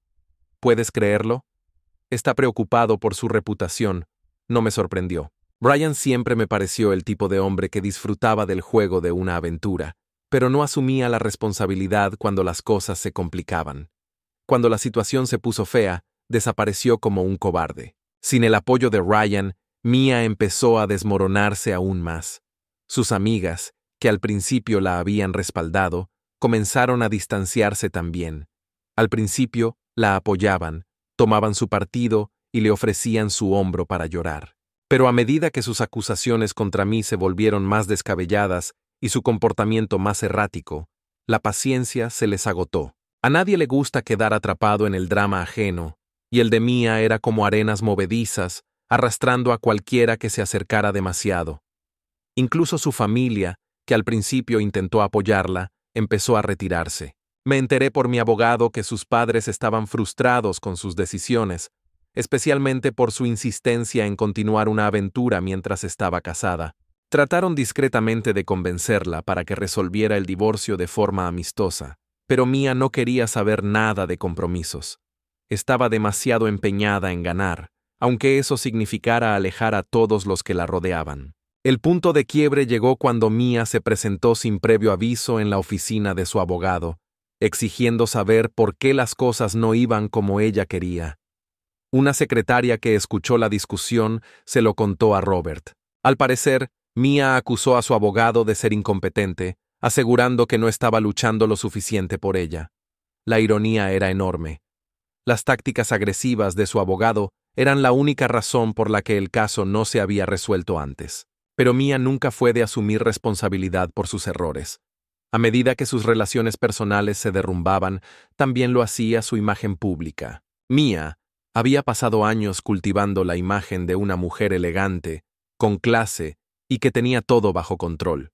Speaker 1: ¿Puedes creerlo? Está preocupado por su reputación. No me sorprendió. Ryan siempre me pareció el tipo de hombre que disfrutaba del juego de una aventura, pero no asumía la responsabilidad cuando las cosas se complicaban. Cuando la situación se puso fea, desapareció como un cobarde. Sin el apoyo de Ryan, Mia empezó a desmoronarse aún más. Sus amigas, que al principio la habían respaldado, comenzaron a distanciarse también. Al principio, la apoyaban, tomaban su partido y le ofrecían su hombro para llorar. Pero a medida que sus acusaciones contra mí se volvieron más descabelladas y su comportamiento más errático, la paciencia se les agotó. A nadie le gusta quedar atrapado en el drama ajeno, y el de Mia era como arenas movedizas, arrastrando a cualquiera que se acercara demasiado. Incluso su familia, que al principio intentó apoyarla, empezó a retirarse. Me enteré por mi abogado que sus padres estaban frustrados con sus decisiones, especialmente por su insistencia en continuar una aventura mientras estaba casada. Trataron discretamente de convencerla para que resolviera el divorcio de forma amistosa, pero Mia no quería saber nada de compromisos. Estaba demasiado empeñada en ganar, aunque eso significara alejar a todos los que la rodeaban. El punto de quiebre llegó cuando Mia se presentó sin previo aviso en la oficina de su abogado, exigiendo saber por qué las cosas no iban como ella quería. Una secretaria que escuchó la discusión se lo contó a Robert. Al parecer, Mia acusó a su abogado de ser incompetente, asegurando que no estaba luchando lo suficiente por ella. La ironía era enorme. Las tácticas agresivas de su abogado eran la única razón por la que el caso no se había resuelto antes. Pero Mia nunca fue de asumir responsabilidad por sus errores. A medida que sus relaciones personales se derrumbaban, también lo hacía su imagen pública. Mia había pasado años cultivando la imagen de una mujer elegante, con clase y que tenía todo bajo control.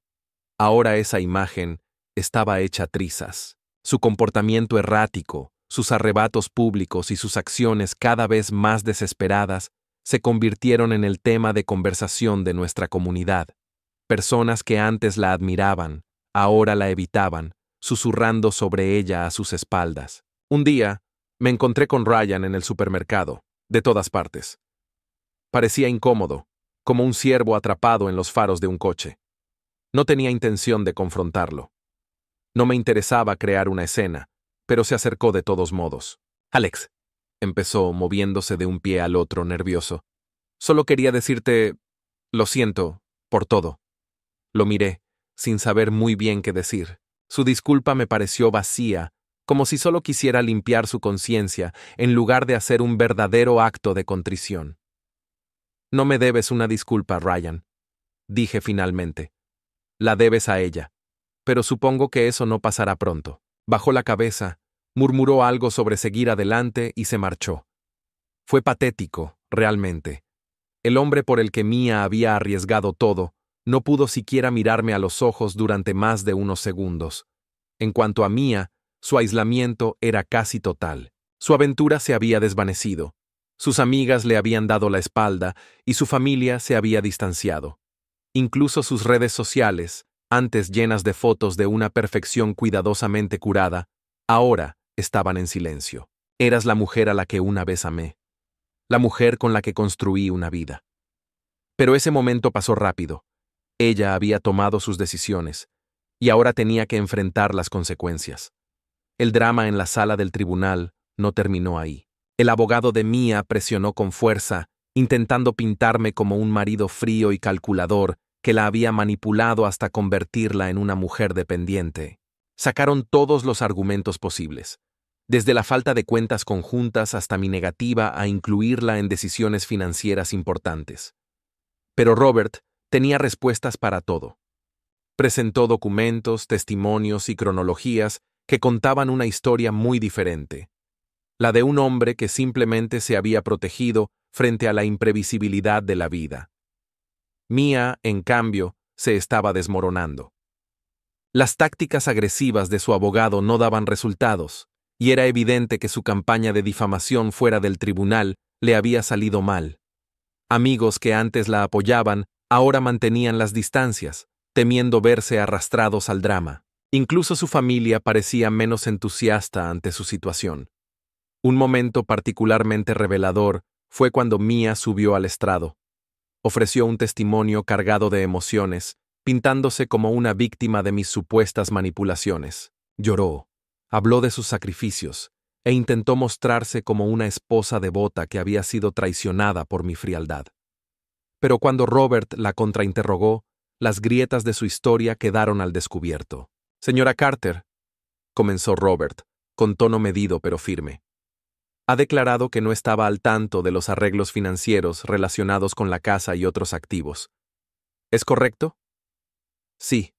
Speaker 1: Ahora esa imagen estaba hecha trizas. Su comportamiento errático, sus arrebatos públicos y sus acciones cada vez más desesperadas se convirtieron en el tema de conversación de nuestra comunidad. Personas que antes la admiraban, ahora la evitaban, susurrando sobre ella a sus espaldas. Un día, me encontré con Ryan en el supermercado, de todas partes. Parecía incómodo, como un ciervo atrapado en los faros de un coche. No tenía intención de confrontarlo. No me interesaba crear una escena, pero se acercó de todos modos. Alex, empezó, moviéndose de un pie al otro, nervioso. Solo quería decirte, lo siento, por todo. Lo miré, sin saber muy bien qué decir. Su disculpa me pareció vacía, como si solo quisiera limpiar su conciencia, en lugar de hacer un verdadero acto de contrición. No me debes una disculpa, Ryan, dije finalmente. La debes a ella. Pero supongo que eso no pasará pronto. Bajó la cabeza, murmuró algo sobre seguir adelante y se marchó. Fue patético, realmente. El hombre por el que Mia había arriesgado todo, no pudo siquiera mirarme a los ojos durante más de unos segundos. En cuanto a Mia, su aislamiento era casi total. Su aventura se había desvanecido. Sus amigas le habían dado la espalda y su familia se había distanciado. Incluso sus redes sociales, antes llenas de fotos de una perfección cuidadosamente curada, ahora estaban en silencio. Eras la mujer a la que una vez amé. La mujer con la que construí una vida. Pero ese momento pasó rápido. Ella había tomado sus decisiones, y ahora tenía que enfrentar las consecuencias. El drama en la sala del tribunal no terminó ahí. El abogado de Mia presionó con fuerza, intentando pintarme como un marido frío y calculador que la había manipulado hasta convertirla en una mujer dependiente. Sacaron todos los argumentos posibles, desde la falta de cuentas conjuntas hasta mi negativa a incluirla en decisiones financieras importantes. Pero Robert tenía respuestas para todo. Presentó documentos, testimonios y cronologías que contaban una historia muy diferente. La de un hombre que simplemente se había protegido frente a la imprevisibilidad de la vida. Mia, en cambio, se estaba desmoronando. Las tácticas agresivas de su abogado no daban resultados, y era evidente que su campaña de difamación fuera del tribunal le había salido mal. Amigos que antes la apoyaban ahora mantenían las distancias, temiendo verse arrastrados al drama. Incluso su familia parecía menos entusiasta ante su situación. Un momento particularmente revelador fue cuando Mia subió al estrado. Ofreció un testimonio cargado de emociones, pintándose como una víctima de mis supuestas manipulaciones. Lloró, habló de sus sacrificios, e intentó mostrarse como una esposa devota que había sido traicionada por mi frialdad. Pero cuando Robert la contrainterrogó, las grietas de su historia quedaron al descubierto. Señora Carter, comenzó Robert, con tono medido pero firme. Ha declarado que no estaba al tanto de los arreglos financieros relacionados con la casa y otros activos. ¿Es correcto? Sí,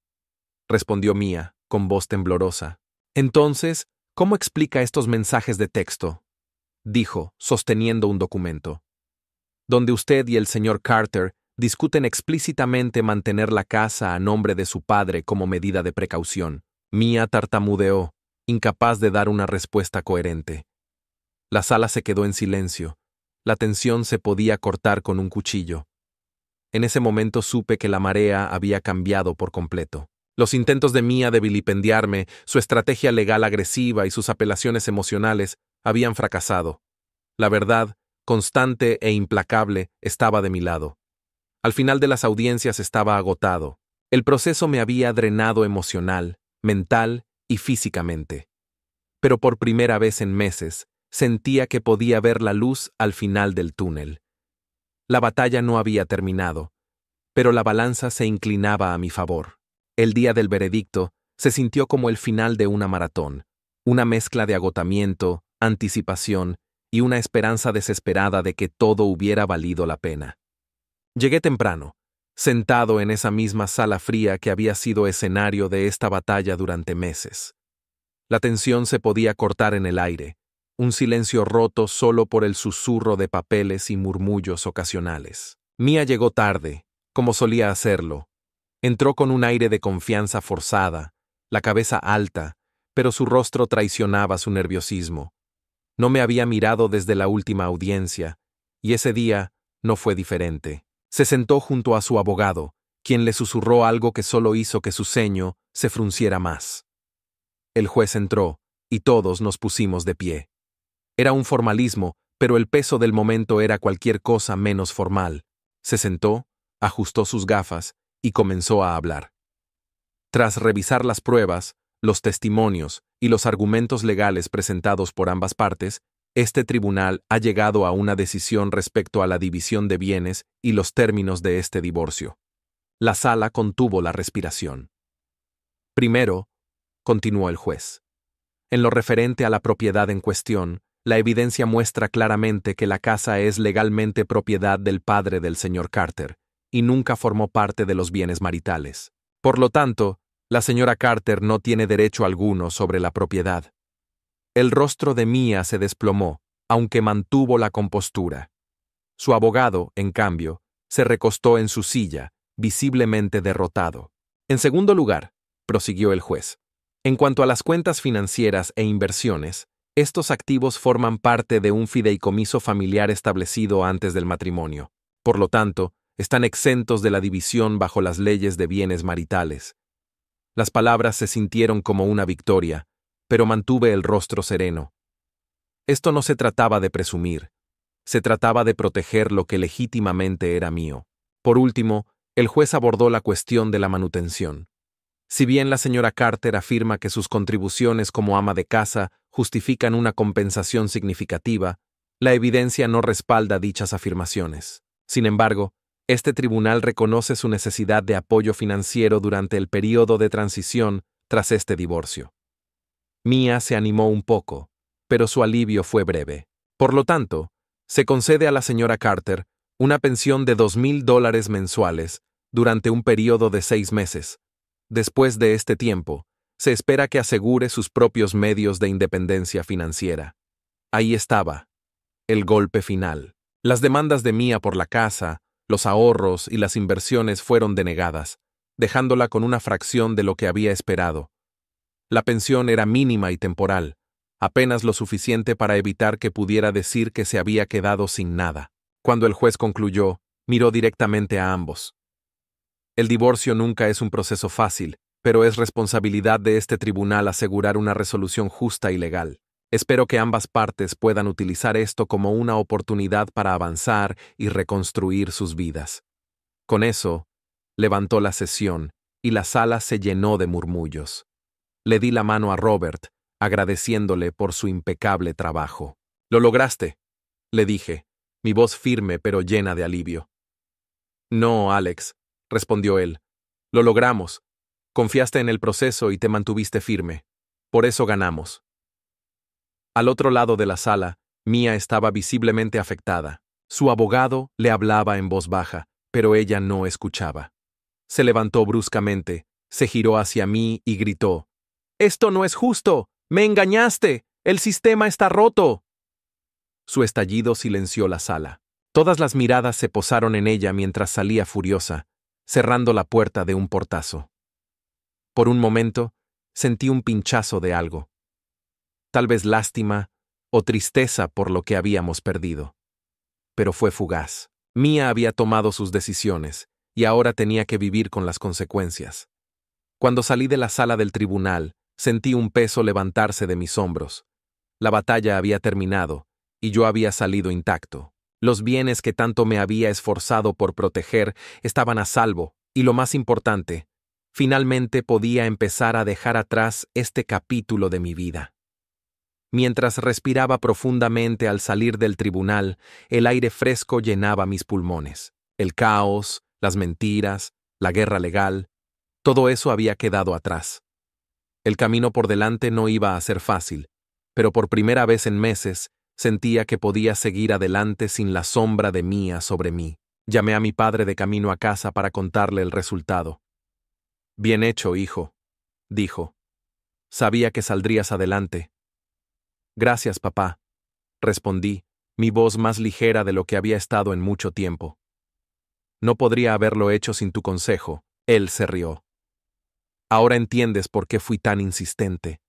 Speaker 1: respondió Mia, con voz temblorosa. Entonces, ¿cómo explica estos mensajes de texto? Dijo, sosteniendo un documento. Donde usted y el señor Carter discuten explícitamente mantener la casa a nombre de su padre como medida de precaución. Mia tartamudeó, incapaz de dar una respuesta coherente. La sala se quedó en silencio. La tensión se podía cortar con un cuchillo. En ese momento supe que la marea había cambiado por completo. Los intentos de Mia de vilipendiarme, su estrategia legal agresiva y sus apelaciones emocionales habían fracasado. La verdad, constante e implacable, estaba de mi lado. Al final de las audiencias estaba agotado. El proceso me había drenado emocional, mental y físicamente. Pero por primera vez en meses, sentía que podía ver la luz al final del túnel. La batalla no había terminado, pero la balanza se inclinaba a mi favor. El día del veredicto se sintió como el final de una maratón, una mezcla de agotamiento, anticipación y una esperanza desesperada de que todo hubiera valido la pena. Llegué temprano, sentado en esa misma sala fría que había sido escenario de esta batalla durante meses. La tensión se podía cortar en el aire, un silencio roto solo por el susurro de papeles y murmullos ocasionales. Mia llegó tarde, como solía hacerlo. Entró con un aire de confianza forzada, la cabeza alta, pero su rostro traicionaba su nerviosismo. No me había mirado desde la última audiencia, y ese día no fue diferente. Se sentó junto a su abogado, quien le susurró algo que solo hizo que su ceño se frunciera más. El juez entró, y todos nos pusimos de pie. Era un formalismo, pero el peso del momento era cualquier cosa menos formal. Se sentó, ajustó sus gafas y comenzó a hablar. Tras revisar las pruebas, los testimonios y los argumentos legales presentados por ambas partes, este tribunal ha llegado a una decisión respecto a la división de bienes y los términos de este divorcio. La sala contuvo la respiración. Primero, continuó el juez. En lo referente a la propiedad en cuestión, la evidencia muestra claramente que la casa es legalmente propiedad del padre del señor Carter, y nunca formó parte de los bienes maritales. Por lo tanto, la señora Carter no tiene derecho alguno sobre la propiedad. El rostro de Mia se desplomó, aunque mantuvo la compostura. Su abogado, en cambio, se recostó en su silla, visiblemente derrotado. En segundo lugar, prosiguió el juez, en cuanto a las cuentas financieras e inversiones, estos activos forman parte de un fideicomiso familiar establecido antes del matrimonio. Por lo tanto, están exentos de la división bajo las leyes de bienes maritales. Las palabras se sintieron como una victoria, pero mantuve el rostro sereno. Esto no se trataba de presumir, se trataba de proteger lo que legítimamente era mío. Por último, el juez abordó la cuestión de la manutención. Si bien la señora Carter afirma que sus contribuciones como ama de casa justifican una compensación significativa, la evidencia no respalda dichas afirmaciones. Sin embargo, este tribunal reconoce su necesidad de apoyo financiero durante el período de transición tras este divorcio. Mia se animó un poco, pero su alivio fue breve. Por lo tanto, se concede a la señora Carter una pensión de $2,000 mensuales durante un período de 6 meses. Después de este tiempo, se espera que asegure sus propios medios de independencia financiera. Ahí estaba, el golpe final. Las demandas de Mia por la casa, los ahorros y las inversiones fueron denegadas, dejándola con una fracción de lo que había esperado. La pensión era mínima y temporal, apenas lo suficiente para evitar que pudiera decir que se había quedado sin nada. Cuando el juez concluyó, miró directamente a ambos. El divorcio nunca es un proceso fácil, pero es responsabilidad de este tribunal asegurar una resolución justa y legal. Espero que ambas partes puedan utilizar esto como una oportunidad para avanzar y reconstruir sus vidas. Con eso, levantó la sesión y la sala se llenó de murmullos. Le di la mano a Robert, agradeciéndole por su impecable trabajo. «Lo lograste», le dije, mi voz firme pero llena de alivio. «No, Alex», respondió él. «Lo logramos. Confiaste en el proceso y te mantuviste firme. Por eso ganamos». Al otro lado de la sala, Mia estaba visiblemente afectada. Su abogado le hablaba en voz baja, pero ella no escuchaba. Se levantó bruscamente, se giró hacia mí y gritó: «¡Esto no es justo! ¡Me engañaste! ¡El sistema está roto!». Su estallido silenció la sala. Todas las miradas se posaron en ella mientras salía furiosa, cerrando la puerta de un portazo. Por un momento, sentí un pinchazo de algo. Tal vez lástima o tristeza por lo que habíamos perdido. Pero fue fugaz. Mia había tomado sus decisiones, y ahora tenía que vivir con las consecuencias. Cuando salí de la sala del tribunal, sentí un peso levantarse de mis hombros. La batalla había terminado, y yo había salido intacto. Los bienes que tanto me había esforzado por proteger estaban a salvo, y lo más importante, finalmente podía empezar a dejar atrás este capítulo de mi vida. Mientras respiraba profundamente al salir del tribunal, el aire fresco llenaba mis pulmones. El caos, las mentiras, la guerra legal, todo eso había quedado atrás. El camino por delante no iba a ser fácil, pero por primera vez en meses Sentía que podía seguir adelante sin la sombra de Mía sobre mí. Llamé a mi padre de camino a casa para contarle el resultado. Bien hecho, hijo, dijo. Sabía que saldrías adelante. Gracias, papá, respondí, mi voz más ligera de lo que había estado en mucho tiempo. No podría haberlo hecho sin tu consejo. Él se rió. Ahora entiendes por qué fui tan insistente.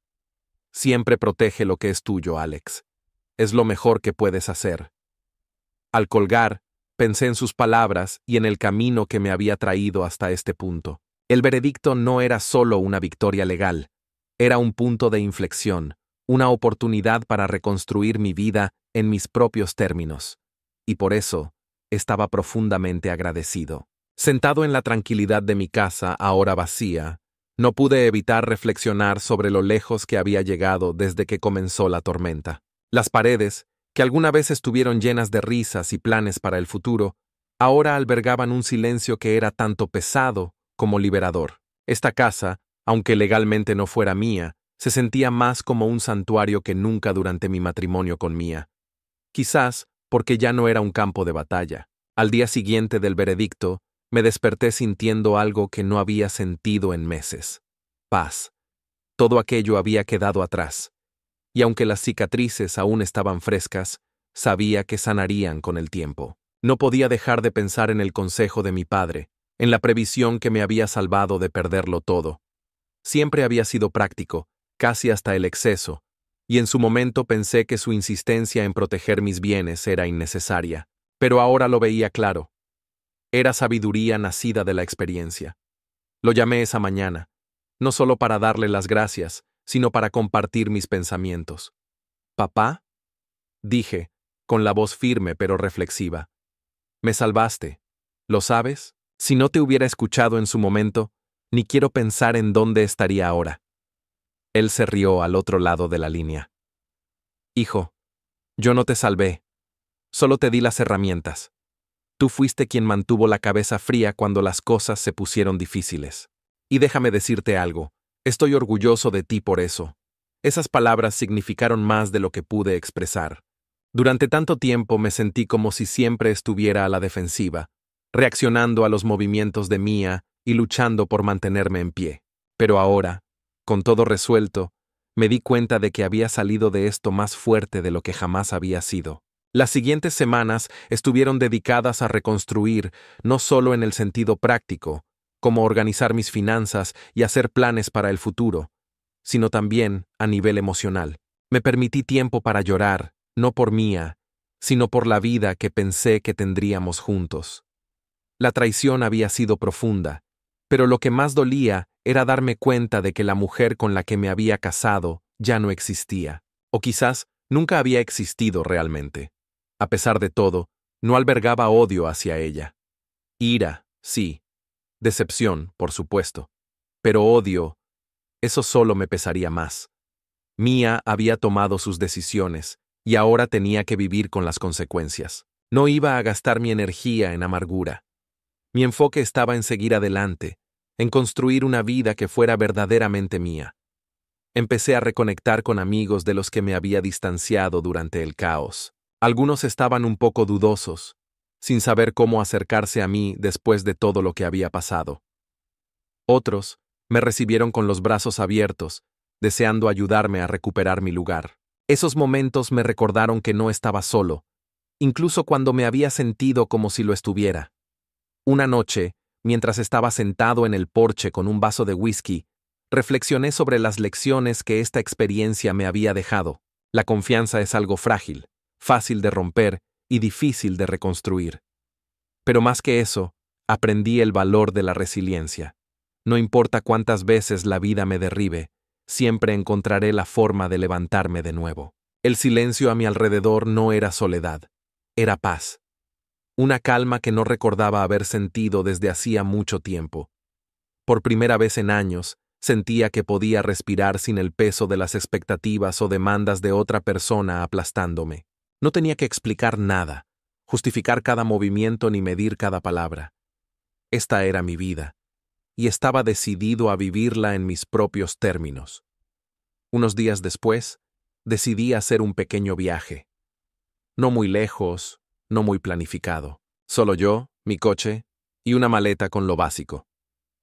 Speaker 1: Siempre protege lo que es tuyo, Alex. Es lo mejor que puedes hacer. Al colgar, pensé en sus palabras y en el camino que me había traído hasta este punto. El veredicto no era solo una victoria legal, era un punto de inflexión, una oportunidad para reconstruir mi vida en mis propios términos. Y por eso, estaba profundamente agradecido. Sentado en la tranquilidad de mi casa, ahora vacía, no pude evitar reflexionar sobre lo lejos que había llegado desde que comenzó la tormenta. Las paredes, que alguna vez estuvieron llenas de risas y planes para el futuro, ahora albergaban un silencio que era tanto pesado como liberador. Esta casa, aunque legalmente no fuera mía, se sentía más como un santuario que nunca durante mi matrimonio con Mía. Quizás porque ya no era un campo de batalla. Al día siguiente del veredicto, me desperté sintiendo algo que no había sentido en meses. Paz. Todo aquello había quedado atrás. Y aunque las cicatrices aún estaban frescas, sabía que sanarían con el tiempo. No podía dejar de pensar en el consejo de mi padre, en la previsión que me había salvado de perderlo todo. Siempre había sido práctico, casi hasta el exceso, y en su momento pensé que su insistencia en proteger mis bienes era innecesaria. Pero ahora lo veía claro. Era sabiduría nacida de la experiencia. Lo llamé esa mañana, no solo para darle las gracias, sino para compartir mis pensamientos. «¿Papá?», dije, con la voz firme pero reflexiva. «Me salvaste. ¿Lo sabes? Si no te hubiera escuchado en su momento, ni quiero pensar en dónde estaría ahora». Él se rió al otro lado de la línea. «Hijo, yo no te salvé. Solo te di las herramientas. Tú fuiste quien mantuvo la cabeza fría cuando las cosas se pusieron difíciles. Y déjame decirte algo, estoy orgulloso de ti por eso». Esas palabras significaron más de lo que pude expresar. Durante tanto tiempo me sentí como si siempre estuviera a la defensiva, reaccionando a los movimientos de Mía y luchando por mantenerme en pie. Pero ahora, con todo resuelto, me di cuenta de que había salido de esto más fuerte de lo que jamás había sido. Las siguientes semanas estuvieron dedicadas a reconstruir, no solo en el sentido práctico, como organizar mis finanzas y hacer planes para el futuro, sino también a nivel emocional. Me permití tiempo para llorar, no por Mía, sino por la vida que pensé que tendríamos juntos. La traición había sido profunda, pero lo que más dolía era darme cuenta de que la mujer con la que me había casado ya no existía, o quizás nunca había existido realmente. A pesar de todo, no albergaba odio hacia ella. Ira, sí. Decepción, por supuesto. Pero odio, eso solo me pesaría más. Mía había tomado sus decisiones, y ahora tenía que vivir con las consecuencias. No iba a gastar mi energía en amargura. Mi enfoque estaba en seguir adelante, en construir una vida que fuera verdaderamente mía. Empecé a reconectar con amigos de los que me había distanciado durante el caos. Algunos estaban un poco dudosos, sin saber cómo acercarse a mí después de todo lo que había pasado. Otros me recibieron con los brazos abiertos, deseando ayudarme a recuperar mi lugar. Esos momentos me recordaron que no estaba solo, incluso cuando me había sentido como si lo estuviera. Una noche, mientras estaba sentado en el porche con un vaso de whisky, reflexioné sobre las lecciones que esta experiencia me había dejado. La confianza es algo frágil, fácil de romper y difícil de reconstruir. Pero más que eso, aprendí el valor de la resiliencia. No importa cuántas veces la vida me derribe, siempre encontraré la forma de levantarme de nuevo. El silencio a mi alrededor no era soledad, era paz. Una calma que no recordaba haber sentido desde hacía mucho tiempo. Por primera vez en años, sentía que podía respirar sin el peso de las expectativas o demandas de otra persona aplastándome. No tenía que explicar nada, justificar cada movimiento ni medir cada palabra. Esta era mi vida, y estaba decidido a vivirla en mis propios términos. Unos días después, decidí hacer un pequeño viaje. No muy lejos, no muy planificado. Solo yo, mi coche y una maleta con lo básico.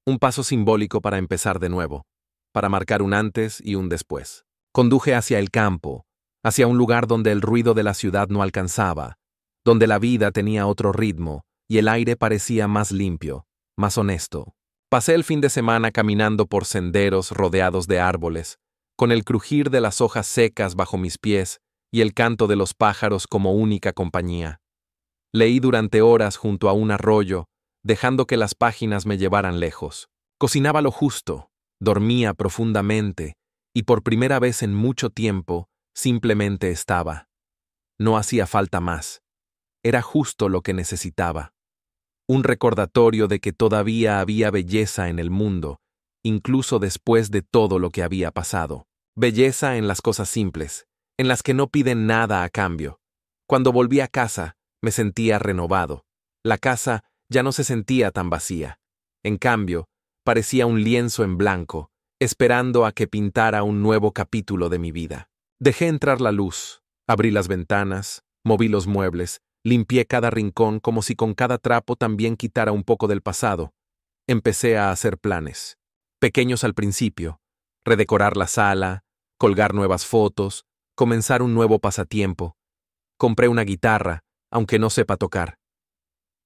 Speaker 1: Un paso simbólico para empezar de nuevo, para marcar un antes y un después. Conduje hacia el campo, hacia un lugar donde el ruido de la ciudad no alcanzaba, donde la vida tenía otro ritmo y el aire parecía más limpio, más honesto. Pasé el fin de semana caminando por senderos rodeados de árboles, con el crujir de las hojas secas bajo mis pies y el canto de los pájaros como única compañía. Leí durante horas junto a un arroyo, dejando que las páginas me llevaran lejos. Cocinaba lo justo, dormía profundamente, y por primera vez en mucho tiempo, simplemente estaba. No hacía falta más. Era justo lo que necesitaba. Un recordatorio de que todavía había belleza en el mundo, incluso después de todo lo que había pasado. Belleza en las cosas simples, en las que no piden nada a cambio. Cuando volví a casa, me sentía renovado. La casa ya no se sentía tan vacía. En cambio, parecía un lienzo en blanco, esperando a que pintara un nuevo capítulo de mi vida. Dejé entrar la luz, abrí las ventanas, moví los muebles, limpié cada rincón como si con cada trapo también quitara un poco del pasado. Empecé a hacer planes. Pequeños al principio. Redecorar la sala, colgar nuevas fotos, comenzar un nuevo pasatiempo. Compré una guitarra, aunque no sepa tocar.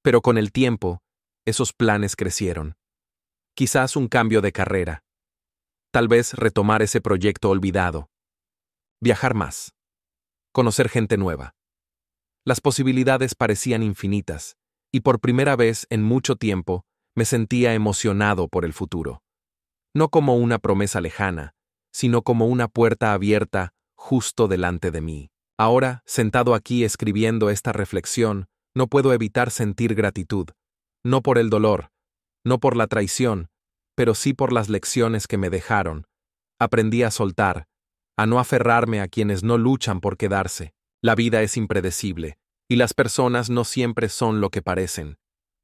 Speaker 1: Pero con el tiempo, esos planes crecieron. Quizás un cambio de carrera. Tal vez retomar ese proyecto olvidado. Viajar más. Conocer gente nueva. Las posibilidades parecían infinitas, y por primera vez en mucho tiempo me sentía emocionado por el futuro. No como una promesa lejana, sino como una puerta abierta justo delante de mí. Ahora, sentado aquí escribiendo esta reflexión, no puedo evitar sentir gratitud, no por el dolor, no por la traición, pero sí por las lecciones que me dejaron. Aprendí a soltar, a no aferrarme a quienes no luchan por quedarse. La vida es impredecible, y las personas no siempre son lo que parecen.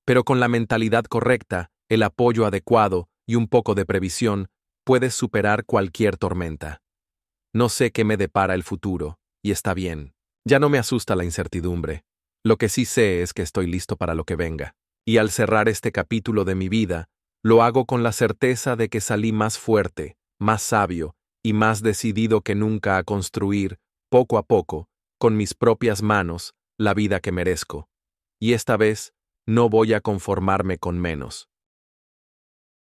Speaker 1: Pero con la mentalidad correcta, el apoyo adecuado y un poco de previsión, puedes superar cualquier tormenta. No sé qué me depara el futuro, y está bien. Ya no me asusta la incertidumbre. Lo que sí sé es que estoy listo para lo que venga. Y al cerrar este capítulo de mi vida, lo hago con la certeza de que salí más fuerte, más sabio y más decidido que nunca a construir, poco a poco, con mis propias manos, la vida que merezco. Y esta vez, no voy a conformarme con menos.